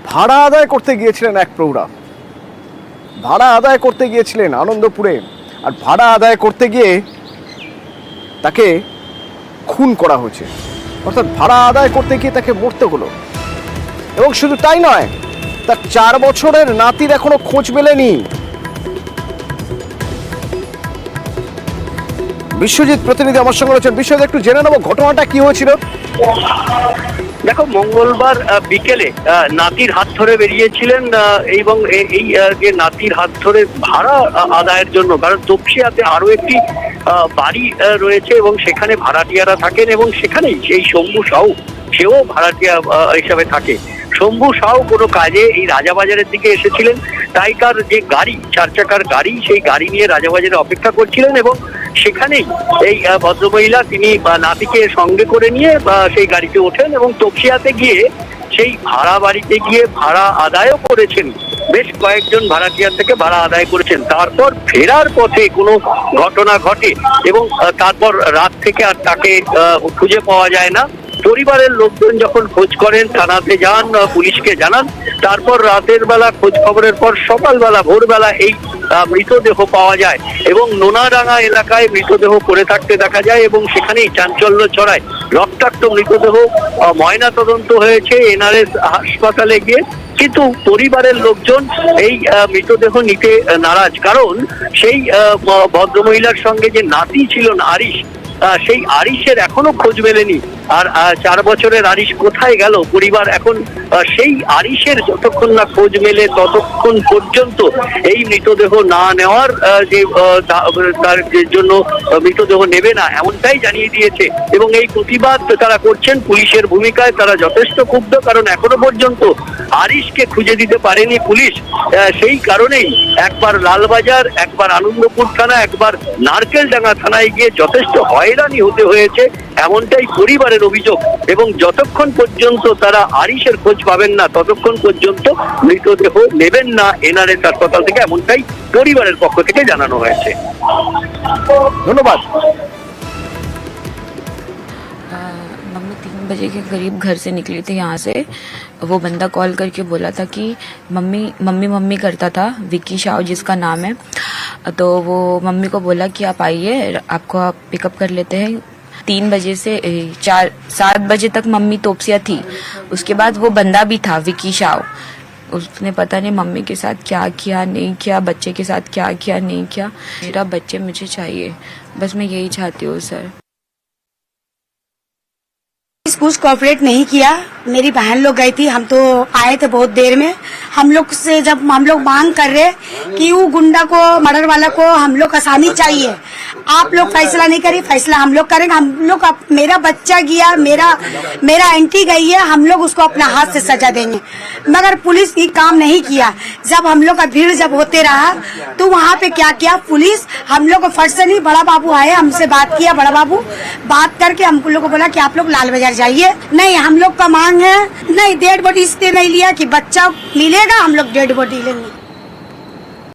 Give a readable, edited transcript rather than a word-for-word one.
ভাড়া আদায় করতে গিয়েছিলেন এক প্রৌঢ়া, ভাড়া আদায় করতে গিয়েছিলেন আনন্দপুরে, আর ভাড়া আদায় করতে গিয়ে তাকে খুন করা হয়েছে। অর্থাৎ ভাড়া আদায় করতে গিয়ে তাকে মরতে হলো। এবং শুধু তাই নয়, তার 4 বছরের নাতির এখনো খোঁজ মেলেনি। বিশ্বজিৎ প্রতিনিধি আমার সঙ্গে রয়েছেন। বিশ্বজিৎ, একটু জেনে নেবো ঘটনাটা কি হয়েছিল। দেখো, মঙ্গলবার বিকেলে নাতির হাত ধরে বেরিয়েছিলেন এবং এই যে নাতির হাত ধরে ভাড়া আদায়ের জন্য, কারণ তপসিয়াতে আরো একটি বাড়ি রয়েছে এবং সেখানে ভাড়াটিয়ারা থাকেন এবং সেখানেই সেই শম্ভু সাউ, সেও ভাড়াটিয়া হিসাবে থাকে। শম্ভু সাউ কোনো কাজে এই রাজাবাজারের দিকে এসেছিলেন, তাই তার যে গাড়ি, 4 চাকার গাড়ি, সেই গাড়ি নিয়ে রাজাবাজারে অপেক্ষা করছিলেন এবং সেখানেই এই ভদ্রমহিলা তিনি নাতিকে সঙ্গে করে নিয়ে সেই গাড়িতে ওঠেন এবং তপসিয়াতে গিয়ে সেই ভাড়া বাড়িতে গিয়ে ভাড়া আদায়ও করেছেন। বেশ কয়েকজন ভাড়াটিয়ার থেকে ভাড়া আদায় করেছেন। তারপর ফেরার পথে কোনো ঘটনা ঘটে এবং তারপর রাত থেকে আর তাকে খুঁজে পাওয়া যায় না। পরিবারের লোকজন যখন খোঁজ করেন, থানাতে যান, পুলিশকে জানান, তারপর রাতের বেলা খোঁজ খবরের পর সকালবেলা ভোরবেলা এই মৃতদেহ পাওয়া যায় এবং নোনাডাঙ্গা এলাকায় মৃতদেহ পড়ে থাকতে দেখা যায় এবং সেখানেই চাঞ্চল্য ছড়ায়। রক্তাক্ত মৃতদেহ ময়না তদন্ত হয়েছে এনআরএস হাসপাতালে গিয়ে, কিন্তু পরিবারের লোকজন এই মৃতদেহ নিতে নারাজ, কারণ সেই ভদ্রমহিলার সঙ্গে যে নাতি ছিল আরিশ, সেই আরিশের এখনো খোঁজ মেলেনি। আর 4 বছরের আরিশ কোথায় গেল? পরিবার এখন সেই আরিশের যতক্ষণ না খোঁজ মেলে ততক্ষণ পর্যন্ত এই মৃতদেহ না নেওয়ার যে তার জন্য মৃতদেহ নেবে না, এমনটাই জানিয়ে দিয়েছে এবং এই প্রতিবাদ তারা করছেন। পুলিশের ভূমিকায় তারা যথেষ্ট ক্ষুব্ধ, কারণ এখনো পর্যন্ত আরিশকে খুঁজে দিতে পারেনি পুলিশ। সেই কারণেই একবার লালবাজার, একবার আনন্দপুর থানা, একবার নারকেলডাঙ্গা থানায় গিয়ে যথেষ্ট হয়রানি হতে হয়েছে, এমনটাই পরিবারের অভিযোগ। এবং যতক্ষণ পর্যন্ত তারা আরিশের খোঁজ পাবেন না ততক্ষণ পর্যন্ত মৃতদেহ নেবেন না এনআরএস হাসপাতাল থেকে, এমনটাই পরিবারের পক্ষ থেকে জানানো হয়েছে। ধন্যবাদ। मम्मी 3 बजे के करीब घर से निकली थी यहाँ से। वो बंदा कॉल करके बोला था कि मम्मी मम्मी मम्मी करता था, विक्की शाह जिसका नाम है। तो वो मम्मी को बोला कि आप आइए, आपको आप पिकअप कर लेते हैं। 3 बजे से 7 बजे तक मम्मी तोपसिया थी। उसके बाद वो बंदा भी था विक्की शाह, उसने पता नहीं मम्मी के साथ क्या किया नहीं किया, बच्चे के साथ क्या किया नहीं किया। मेरा बच्चे मुझे चाहिए, बस मैं यही चाहती हूँ सर। कुछ कोऑपरेट नहीं किया। मेरी बहन लोग गई थी, हम तो आए थे बहुत देर में। हम लोग से जब हम लोग मांग कर रहे कि वो गुंडा को, मर्डर वाला को हम लोग आसामी चाहिए, आप लोग फैसला नहीं करिए, फैसला हम लोग करेंगे। हम लोग मेरा बच्चा गया, मेरा आंटी गई है, हम लोग उसको अपना हाथ से सजा देंगे। मगर पुलिस ये काम नहीं किया। जब हम लोग का भीड़ जब होते रहा तो वहाँ पे क्या किया पुलिस, हम लोग को फट से नहीं, बड़ा बाबू आए, हमसे बात किया। बड़ा बाबू बात करके हम लोग को बोला कि आप लोग लाल बाजार जाइए। नहीं, हम लोग का मांग है नहीं, डेड बॉडी इसलिए नहीं लिया कि बच्चा मिलेगा, हम लोग डेड बॉडी लेंगे।